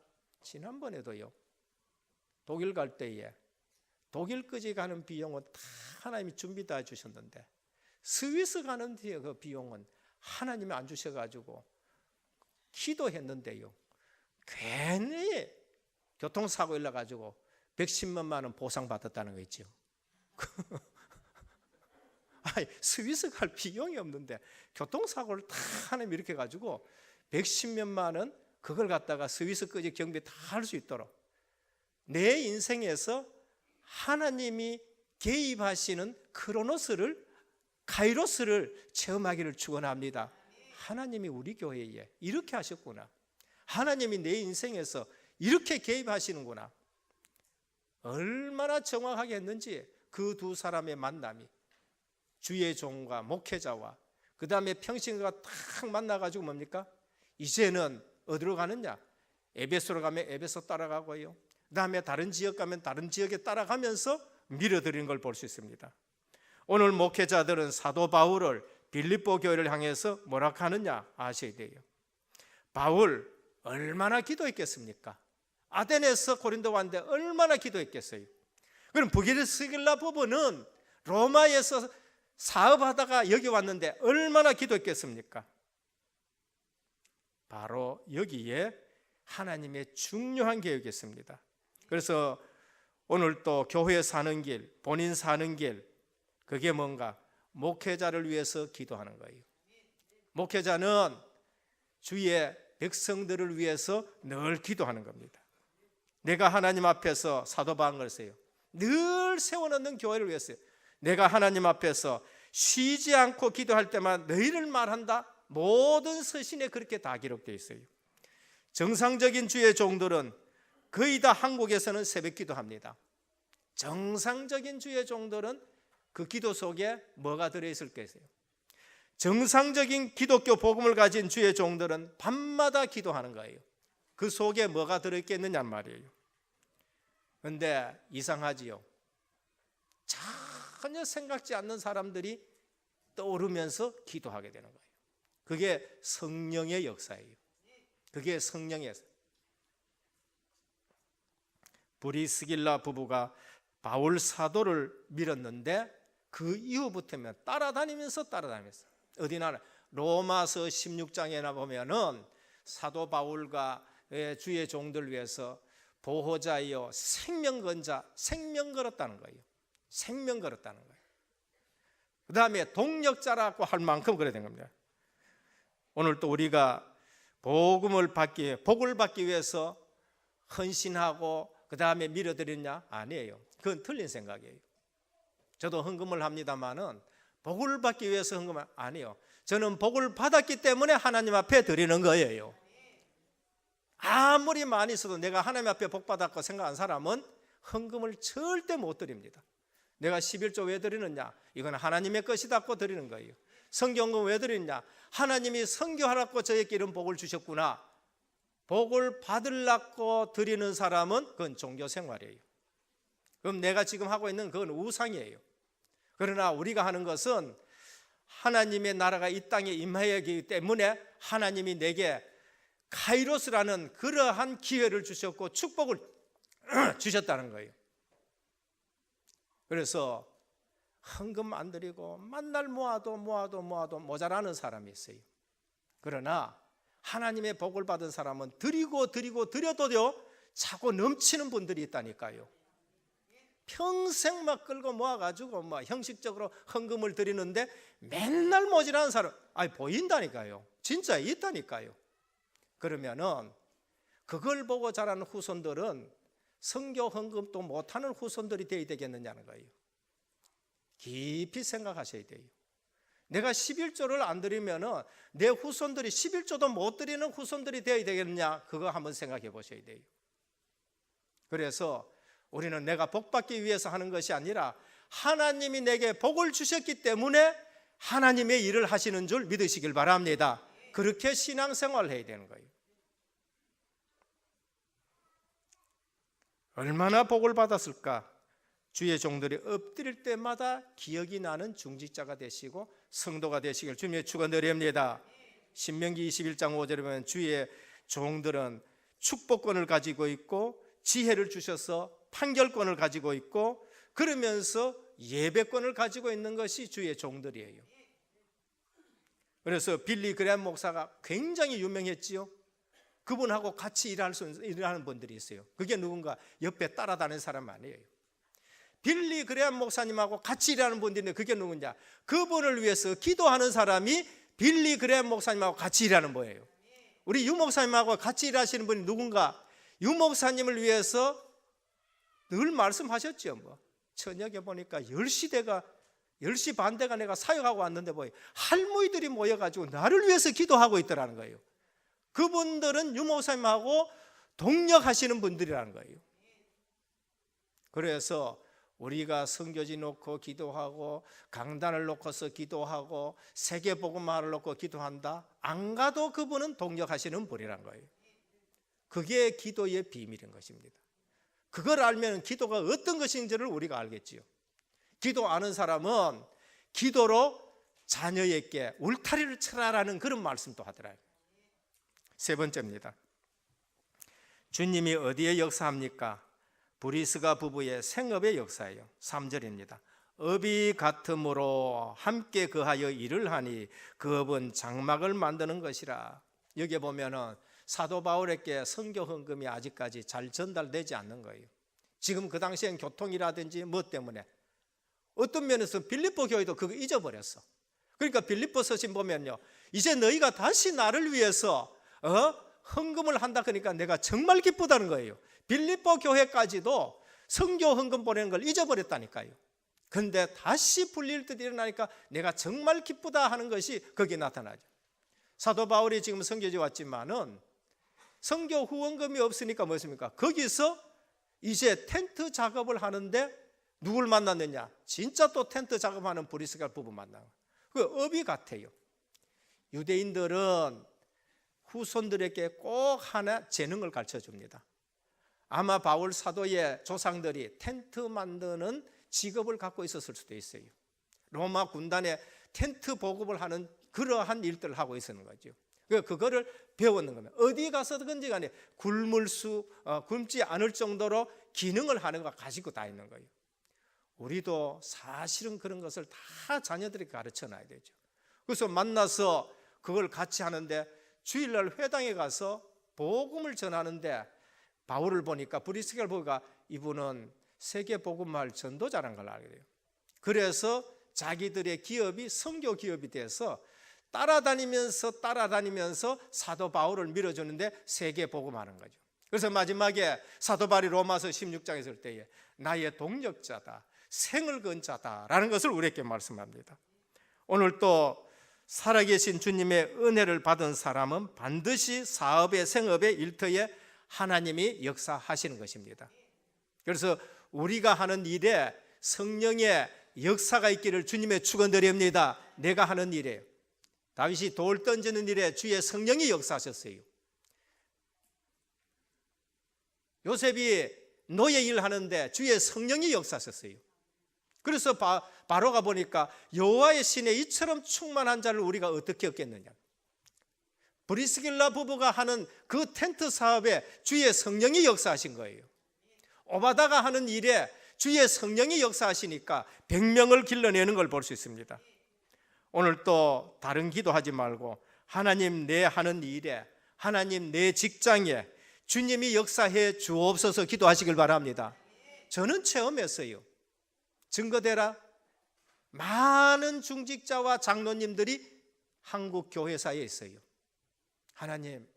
지난번에도요, 독일 갈 때에 독일까지 가는 비용은 다 하나님이 준비 다 해주셨는데 스위스 가는 뒤에 그 비용은 하나님이 안 주셔가지고 기도했는데요, 괜히 교통사고 일러가지고 110만 원 보상받았다는 거 있죠. 아니, 스위스 갈 비용이 없는데 교통사고를 다 하나님이 이렇게 가지고 110몇만 원 그걸 갖다가 스위스까지 경비 다 할 수 있도록 내 인생에서 하나님이 개입하시는 크로노스를, 카이로스를 체험하기를 축원합니다. 하나님이 우리 교회에 이렇게 하셨구나. 하나님이 내 인생에서 이렇게 개입하시는구나. 얼마나 정확하게 했는지 그 두 사람의 만남이, 주의 종과 목회자와 그 다음에 평신과 딱 만나가지고 뭡니까? 이제는 어디로 가느냐? 에베소로 가면 에베소 따라가고요, 그 다음에 다른 지역 가면 다른 지역에 따라가면서 밀어드리는 걸 볼 수 있습니다. 오늘 목회자들은 사도 바울을 빌립보 교회를 향해서 뭐라 하느냐 아셔야 돼요. 바울 얼마나 기도했겠습니까? 아덴에서 고린도 왔는데 얼마나 기도했겠어요? 그럼 브리스길라 부부는 로마에서 사업하다가 여기 왔는데 얼마나 기도했겠습니까? 바로 여기에 하나님의 중요한 계획이 있습니다. 그래서 오늘 또 교회 사는 길, 본인 사는 길, 그게 뭔가? 목회자를 위해서 기도하는 거예요. 목회자는 주의 백성들을 위해서 늘 기도하는 겁니다. 내가 하나님 앞에서 사도 바울은 그랬어요. 늘 세워놓는 교회를 위해서요. 내가 하나님 앞에서 쉬지 않고 기도할 때만 너희를 말한다. 모든 서신에 그렇게 다 기록되어 있어요. 정상적인 주의 종들은 거의 다 한국에서는 새벽 기도합니다. 정상적인 주의 종들은 그 기도 속에 뭐가 들어있을 것이에요? 정상적인 기독교 복음을 가진 주의 종들은 밤마다 기도하는 거예요. 그 속에 뭐가 들어있겠느냐 말이에요. 그런데 이상하지요. 전혀 생각지 않는 사람들이 떠오르면서 기도하게 되는 거예요. 그게 성령의 역사예요. 그게 성령의 역사. 브리스길라 부부가 바울 사도를 밀었는데 그 이후부터면 따라다니면서 어디나 로마서 16장에나 보면은 사도 바울과 주의 종들 위해서 보호자여 생명 걸었다는 거예요. 생명 걸었다는 거예요. 그 다음에 동력자라고 할 만큼 그래야 된 겁니다. 오늘 또 우리가 복을 받기 위해서 헌신하고 그 다음에 밀어드리냐? 아니에요. 그건 틀린 생각이에요. 저도 헌금을 합니다만은 복을 받기 위해서 헌금은 아니에요. 저는 복을 받았기 때문에 하나님 앞에 드리는 거예요. 아무리 많이 있어도 내가 하나님 앞에 복 받았고 생각한 사람은 헌금을 절대 못 드립니다. 내가 11조 왜 드리느냐? 이건 하나님의 것이다고 드리는 거예요. 성경금 왜 드리느냐? 하나님이 선교하라고 저에게 이런 복을 주셨구나. 복을 받으려고 드리는 사람은 그건 종교생활이에요. 그럼 내가 지금 하고 있는 그건 우상이에요. 그러나 우리가 하는 것은 하나님의 나라가 이 땅에 임하기 때문에 하나님이 내게 카이로스라는 그러한 기회를 주셨고 축복을 주셨다는 거예요. 그래서 헌금 안 드리고 만날 모아도 모자라는 사람이 있어요. 그러나 하나님의 복을 받은 사람은 드려도요 자꾸 넘치는 분들이 있다니까요. 평생 막 끌고 모아가지고 형식적으로 헌금을 드리는데 맨날 모자라는 사람 보인다니까요. 진짜 있다니까요. 그러면은 그걸 보고 자라는 후손들은 선교 헌금도 못하는 후손들이 되어야 되겠느냐는 거예요. 깊이 생각하셔야 돼요. 내가 11조를 안 드리면은 내 후손들이 11조도 못 드리는 후손들이 되어야 되겠느냐? 그거 한번 생각해 보셔야 돼요. 그래서 우리는 내가 복 받기 위해서 하는 것이 아니라 하나님이 내게 복을 주셨기 때문에 하나님의 일을 하시는 줄 믿으시길 바랍니다. 그렇게 신앙생활을 해야 되는 거예요. 얼마나 복을 받았을까? 주의 종들이 엎드릴 때마다 기억이 나는 중직자가 되시고 성도가 되시길 주님의 축원드립니다. 신명기 21장 5절에 보면 주의 종들은 축복권을 가지고 있고 지혜를 주셔서 판결권을 가지고 있고 그러면서 예배권을 가지고 있는 것이 주의 종들이에요. 그래서 빌리 그레엄 목사가 굉장히 유명했지요. 그분하고 같이 일하는 분들이 있어요. 그게 누군가 옆에 따라다니는 사람 아니에요. 빌리 그레엄 목사님하고 같이 일하는 분들인데 그게 누구냐? 그분을 위해서 기도하는 사람이 빌리 그레엄 목사님하고 같이 일하는 거예요. 우리 유 목사님하고 같이 일하시는 분이 누군가? 유 목사님을 위해서 늘 말씀하셨죠. 뭐 저녁에 보니까 10시 반대가 내가 사역하고 왔는데 뭐 할머니들이 모여가지고 나를 위해서 기도하고 있더라는 거예요. 그분들은 유 목사님하고 동력하시는 분들이라는 거예요. 그래서 우리가 선교지 놓고 기도하고 강단을 놓고서 기도하고 세계복음화를 놓고 기도한다? 안 가도 그분은 동력하시는 분이란 거예요. 그게 기도의 비밀인 것입니다. 그걸 알면 기도가 어떤 것인지를 우리가 알겠지요. 기도 아는 사람은 기도로 자녀에게 울타리를 쳐라라는 그런 말씀도 하더라고요. 세 번째입니다. 주님이 어디에 역사합니까? 브리스가 부부의 생업의 역사예요. 3절입니다. 업이 같음으로 함께 거하여 일을 하니 그 업은 장막을 만드는 것이라. 여기 보면은 사도 바울에게 선교 헌금이 아직까지 잘 전달되지 않는 거예요. 지금 그 당시엔 교통이라든지 뭐 때문에 어떤 면에서 빌립보 교회도 그거 잊어버렸어. 그러니까 빌립보 서신 보면요, 이제 너희가 다시 나를 위해서 헌금을 한다 그러니까 내가 정말 기쁘다는 거예요. 빌립보 교회까지도 선교 헌금 보내는 걸 잊어버렸다니까요. 그런데 다시 불릴 듯 일어나니까 내가 정말 기쁘다 하는 것이 거기에 나타나죠. 사도 바울이 지금 선교지 왔지만은 선교 후원금이 없으니까 뭐습니까? 거기서 이제 텐트 작업을 하는데 누굴 만났느냐? 진짜 또 텐트 작업하는 브리스가 부부 만나요. 그 업이 같아요. 유대인들은 후손들에게 꼭 하나 재능을 가르쳐 줍니다. 아마 바울 사도의 조상들이 텐트 만드는 직업을 갖고 있었을 수도 있어요. 로마 군단에 텐트 보급을 하는 그러한 일들을 하고 있었는 거죠. 그거를 배웠는 겁니다. 어디 가서든지 간에 굶지 않을 정도로 기능을 하는 거 가지고 다 있는 거예요. 우리도 사실은 그런 것을 다 자녀들에게 가르쳐 놔야 되죠. 그래서 만나서 그걸 같이 하는데 주일날 회당에 가서 복음을 전하는데 바울을 보니까 브리스가를 보니까 이분은 세계 복음화할 전도자라는 걸 알게 돼요. 그래서 자기들의 기업이 선교 기업이 돼서 따라다니면서 사도 바울을 밀어주는데 세계 복음하는 거죠. 그래서 마지막에 사도 바울이 로마서 16장에 설 때에 나의 동력자다, 생을 건 자다라는 것을 우리에게 말씀합니다. 오늘 또 살아계신 주님의 은혜를 받은 사람은 반드시 사업의 생업의 일터에 하나님이 역사하시는 것입니다. 그래서 우리가 하는 일에 성령의 역사가 있기를 주님의 축원드립니다. 내가 하는 일이에요. 다윗이 돌 던지는 일에 주의 성령이 역사하셨어요. 요셉이 노예 일하는데 주의 성령이 역사하셨어요. 그래서 바로가 보니까 여호와의 신에 이처럼 충만한 자를 우리가 어떻게 얻겠느냐. 브리스길라 부부가 하는 그 텐트 사업에 주의 성령이 역사하신 거예요. 오바다가 하는 일에 주의 성령이 역사하시니까 100명을 길러내는 걸 볼 수 있습니다. 오늘 또 다른 기도하지 말고 하나님 내 하는 일에, 하나님 내 직장에 주님이 역사해 주옵소서 기도하시길 바랍니다. 저는 체험했어요. 증거되라. 많은 중직자와 장로님들이 한국 교회사에 있어요. 하나님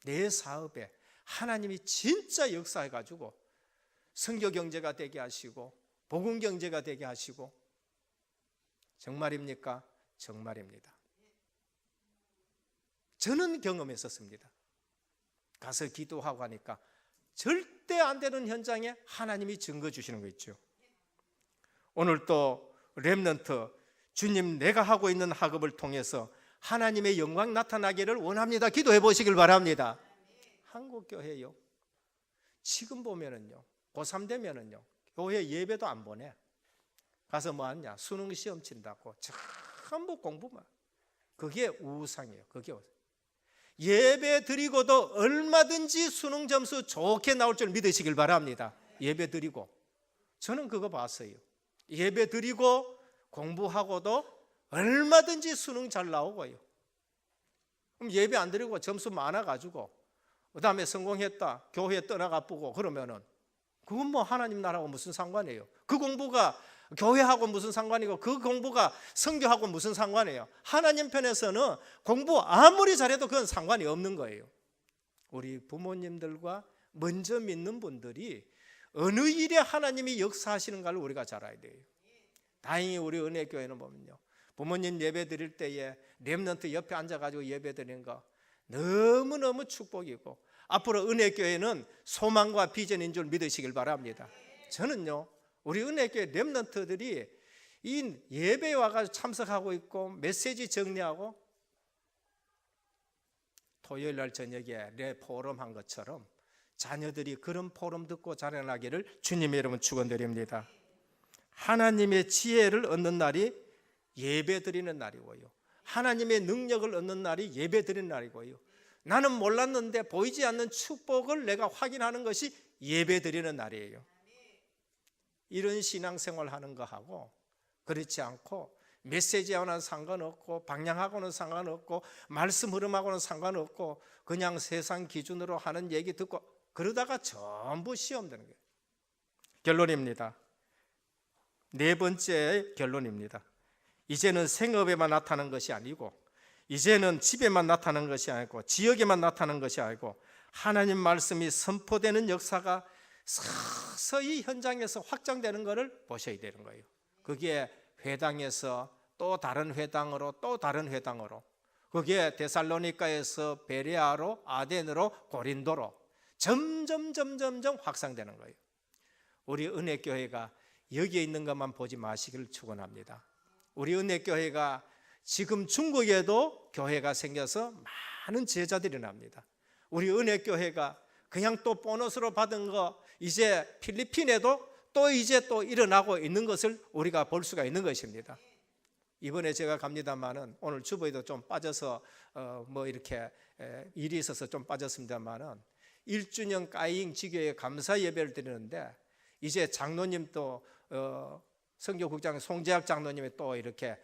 내 사업에 하나님이 진짜 역사해가지고 선교경제가 되게 하시고 복음경제가 되게 하시고, 정말입니까? 정말입니다. 저는 경험했었습니다. 가서 기도하고 하니까 절대 안 되는 현장에 하나님이 증거 주시는 거 있죠. 오늘 또 렘넌트, 주님 내가 하고 있는 학업을 통해서 하나님의 영광 나타나기를 원합니다. 기도해 보시길 바랍니다. 한국교회요, 지금 보면은요, 고3 되면은요, 교회 예배도 안 보내. 가서 뭐 하냐, 수능 시험 친다고 전부 공부만. 그게 우상이에요. 그게 우상. 예배 드리고도 얼마든지 수능 점수 좋게 나올 줄 믿으시길 바랍니다. 예배 드리고, 저는 그거 봤어요. 예배 드리고 공부하고도 얼마든지 수능 잘 나오고요. 그럼 예배 안 드리고 점수 많아가지고 그 다음에 성공했다, 교회 떠나가 보고 그러면은 그건 뭐 하나님 나라하고 무슨 상관이에요? 그 공부가 교회하고 무슨 상관이고 그 공부가 선교하고 무슨 상관이에요? 하나님 편에서는 공부 아무리 잘해도 그건 상관이 없는 거예요. 우리 부모님들과 먼저 믿는 분들이 어느 일에 하나님이 역사하시는가를 우리가 잘 알아야 돼요. 다행히 우리 은혜교회는 보면요, 부모님 예배 드릴 때에 렘넌트 옆에 앉아가지고 예배 드리는 거 너무너무 축복이고, 앞으로 은혜교회는 소망과 비전인 줄 믿으시길 바랍니다. 저는요, 우리 은혜교회 렘넌트들이 이 예배에 와가지고 참석하고 있고 메시지 정리하고 토요일 날 저녁에 내 포럼 한 것처럼 자녀들이 그런 포럼 듣고 자라나기를 주님의 이름으로 축원드립니다. 하나님의 지혜를 얻는 날이 예배 드리는 날이고요, 하나님의 능력을 얻는 날이 예배 드리는 날이고요, 나는 몰랐는데 보이지 않는 축복을 내가 확인하는 것이 예배 드리는 날이에요. 이런 신앙생활 하는 거하고 그렇지 않고 메시지하고는 상관없고 방향하고는 상관없고 말씀 흐름하고는 상관없고 그냥 세상 기준으로 하는 얘기 듣고 그러다가 전부 시험 되는 거예요. 결론입니다. 네 번째 결론입니다. 이제는 생업에만 나타나는 것이 아니고, 이제는 집에만 나타나는 것이 아니고, 지역에만 나타나는 것이 아니고, 하나님 말씀이 선포되는 역사가 서서히 현장에서 확장되는 것을 보셔야 되는 거예요. 그게 회당에서 또 다른 회당으로 또 다른 회당으로, 그게 데살로니가에서 베레아로, 아덴으로, 고린도로 점점 확산되는 거예요. 우리 은혜교회가 여기에 있는 것만 보지 마시기를 축원합니다. 우리 은혜교회가 지금 중국에도 교회가 생겨서 많은 제자들이 납니다. 우리 은혜교회가 그냥 또 보너스로 받은 거 이제 필리핀에도 또 이제 또 일어나고 있는 것을 우리가 볼 수가 있는 것입니다. 이번에 제가 갑니다만은 오늘 주보에도 좀 빠져서 뭐 이렇게 일이 있어서 좀 빠졌습니다만은 1주년 까잉 지교회 감사 예배를 드리는데 이제 장로님 또 선교국장 송재학 장로님이 또 이렇게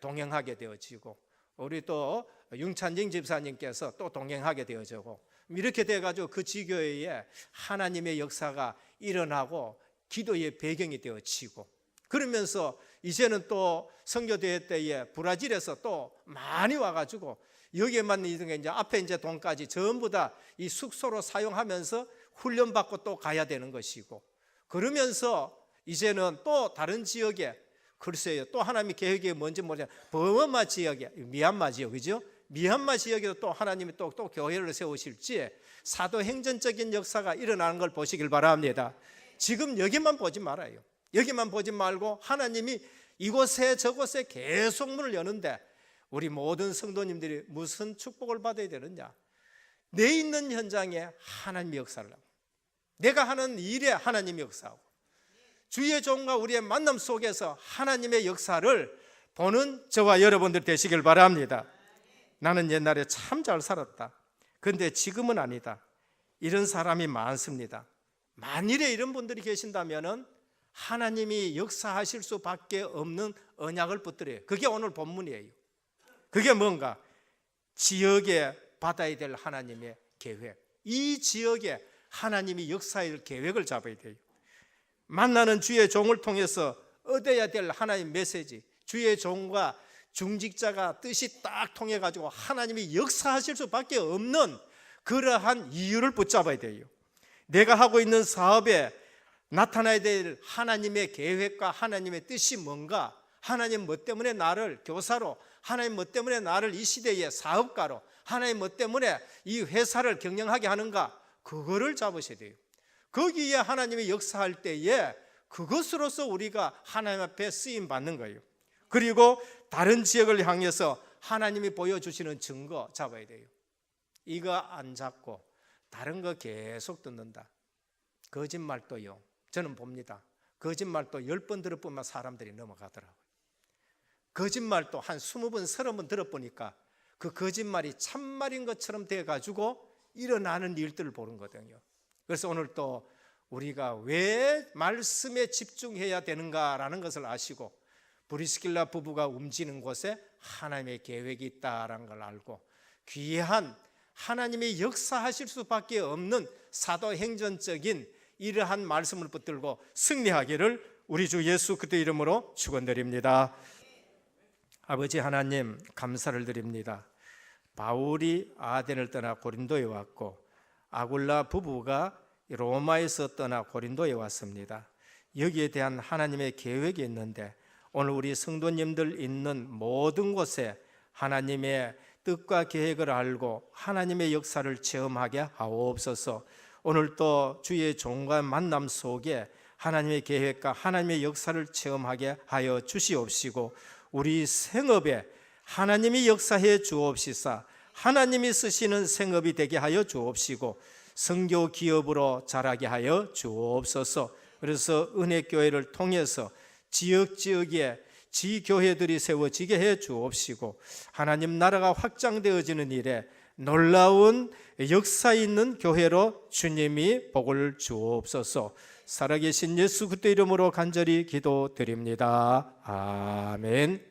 동행하게 되어지고, 우리 또 융찬징 집사님께서 또 동행하게 되어지고, 이렇게 돼가지고 그 지교회에 하나님의 역사가 일어나고 기도의 배경이 되어지고, 그러면서 이제는 또 선교대회 때에 브라질에서 또 많이 와가지고 여기에만 있는 게 이제 앞에 이제 돈까지 전부 다 이 숙소로 사용하면서 훈련받고 또 가야 되는 것이고, 그러면서 이제는 또 다른 지역에, 글쎄요, 또 하나님의 계획이 뭔지 모르지만 버마 지역에, 미얀마 지역, 그죠? 미얀마 지역에도 또 하나님이 또 교회를 세우실지 사도행전적인 역사가 일어나는 걸 보시길 바랍니다. 지금 여기만 보지 말아요. 여기만 보지 말고 하나님이 이곳에 저곳에 계속 문을 여는데 우리 모든 성도님들이 무슨 축복을 받아야 되느냐? 내 있는 현장에 하나님의 역사를 하고, 내가 하는 일에 하나님의 역사하고, 주의 종과 우리의 만남 속에서 하나님의 역사를 보는 저와 여러분들 되시길 바랍니다. 나는 옛날에 참 잘 살았다, 그런데 지금은 아니다, 이런 사람이 많습니다. 만일에 이런 분들이 계신다면 하나님이 역사하실 수밖에 없는 언약을 붙들어요. 그게 오늘 본문이에요. 그게 뭔가? 지역에 받아야 될 하나님의 계획, 이 지역에 하나님이 역사할 계획을 잡아야 돼요. 만나는 주의 종을 통해서 얻어야 될 하나님 메시지, 주의 종과 중직자가 뜻이 딱 통해 가지고 하나님이 역사하실 수밖에 없는 그러한 이유를 붙잡아야 돼요. 내가 하고 있는 사업에 나타나야 될 하나님의 계획과 하나님의 뜻이 뭔가, 하나님 뭐 때문에 나를 교사로, 하나님 뭐 때문에 나를 이 시대의 사업가로, 하나님 뭐 때문에 이 회사를 경영하게 하는가, 그거를 잡으셔야 돼요. 거기에 하나님이 역사할 때에 그것으로서 우리가 하나님 앞에 쓰임 받는 거예요. 그리고 다른 지역을 향해서 하나님이 보여주시는 증거 잡아야 돼요. 이거 안 잡고 다른 거 계속 듣는다. 거짓말도요, 저는 봅니다. 거짓말도 10번 들어보면 사람들이 넘어가더라고요. 거짓말도 한 20번, 30번 들어보니까 그 거짓말이 참말인 것처럼 돼가지고 일어나는 일들을 보는 거거든요. 그래서 오늘 또 우리가 왜 말씀에 집중해야 되는가라는 것을 아시고, 브리스길라 부부가 움직이는 곳에 하나님의 계획이 있다라는 걸 알고, 귀한 하나님이 역사하실 수밖에 없는 사도행전적인 이러한 말씀을 붙들고 승리하기를 우리 주 예수 그리스도 이름으로 축원드립니다. 아버지 하나님, 감사를 드립니다. 바울이 아덴을 떠나 고린도에 왔고, 아굴라 부부가 로마에서 떠나 고린도에 왔습니다. 여기에 대한 하나님의 계획이 있는데, 오늘 우리 성도님들 있는 모든 곳에 하나님의 뜻과 계획을 알고 하나님의 역사를 체험하게 하옵소서. 오늘 또 주의 종과 만남 속에 하나님의 계획과 하나님의 역사를 체험하게 하여 주시옵시고, 우리 생업에 하나님이 역사해 주옵시사 하나님이 쓰시는 생업이 되게 하여 주옵시고, 선교 기업으로 자라게 하여 주옵소서. 그래서 은혜교회를 통해서 지역지역에 지교회들이 세워지게 해 주옵시고, 하나님 나라가 확장되어지는 일에 놀라운 역사 있는 교회로 주님이 복을 주옵소서. 살아계신 예수 그리스도 이름으로 간절히 기도드립니다. 아멘.